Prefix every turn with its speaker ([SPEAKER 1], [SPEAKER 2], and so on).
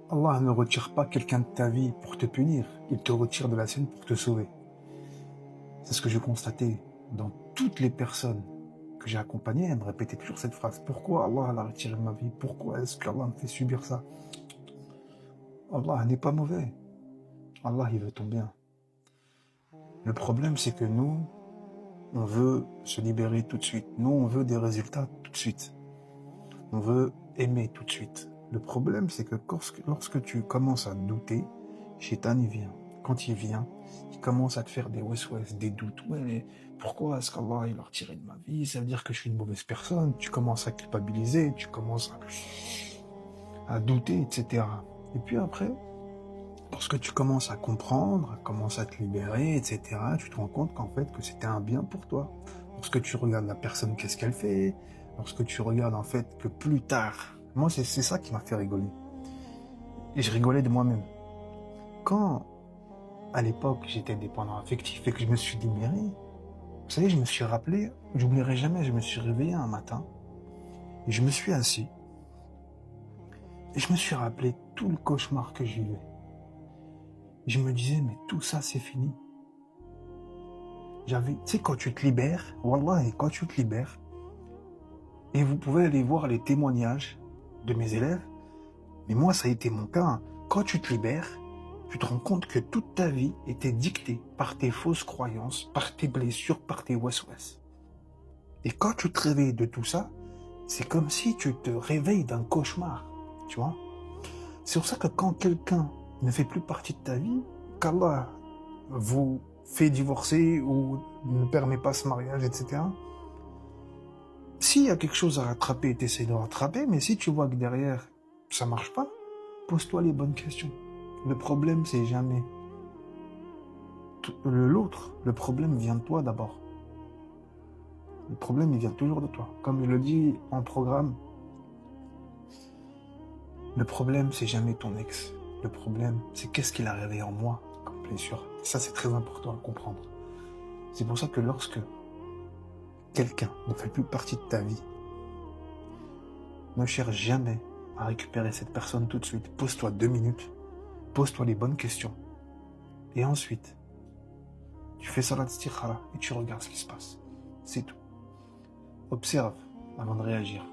[SPEAKER 1] Allah ne retire pas quelqu'un de ta vie pour te punir, il te retire de la sienne pour te sauver. C'est ce que j'ai constaté dans toutes les personnes que j'ai accompagnées, elles me répétaient toujours cette phrase. Pourquoi Allah a retiré ma vie? Pourquoi est-ce qu'Allah me fait subir ça? Allah n'est pas mauvais. Allah, il veut ton bien. Le problème, c'est que nous, on veut se libérer tout de suite. Nous, on veut des résultats tout de suite. On veut aimer tout de suite. Le problème, c'est que lorsque tu commences à douter, Shaitan, il vient. Quand il vient, il commence à te faire des wes-wes, des doutes. Ouais, mais pourquoi est-ce qu'Allah, il a retiré de ma vie? Ça veut dire que je suis une mauvaise personne. Tu commences à culpabiliser, tu commences à douter, etc. Et puis après, lorsque tu commences à comprendre, commences à te libérer, etc., tu te rends compte qu'en fait, que c'était un bien pour toi. Lorsque tu regardes la personne, qu'est-ce qu'elle fait, lorsque tu regardes en fait que plus tard, moi c'est ça qui m'a fait rigoler. Et je rigolais de moi-même. Quand, à l'époque, j'étais dépendant affectif et que je me suis libéré, vous savez, je me suis rappelé, j'oublierai jamais, je me suis réveillé un matin, et je me suis assis, et je me suis rappelé tout le cauchemar que j'ai eu. Je me disais, mais tout ça c'est fini. Tu sais, quand tu te libères, wallah, et quand tu te libères, et vous pouvez aller voir les témoignages de mes élèves, mais moi ça a été mon cas, hein. Quand tu te libères, tu te rends compte que toute ta vie était dictée par tes fausses croyances, par tes blessures, par tes wes-wes. Et quand tu te réveilles de tout ça, c'est comme si tu te réveilles d'un cauchemar, tu vois. C'est pour ça que quand quelqu'un ne fait plus partie de ta vie, qu'Allah vous fait divorcer ou ne permet pas ce mariage, etc. S'il y a quelque chose à rattraper, t'essaies de rattraper, mais si tu vois que derrière, ça marche pas, pose-toi les bonnes questions. Le problème, c'est jamais l'autre. Le problème vient de toi d'abord. Le problème, il vient toujours de toi. Comme il le dit en programme, le problème, c'est jamais ton ex. Le problème, c'est qu'est-ce qu'il a réveillé en moi comme blessure. Ça, c'est très important à comprendre. C'est pour ça que lorsque quelqu'un ne fait plus partie de ta vie, ne cherche jamais à récupérer cette personne tout de suite. Pose-toi 2 minutes, pose-toi les bonnes questions. Et ensuite, tu fais salat istikhara et tu regardes ce qui se passe. C'est tout. Observe avant de réagir.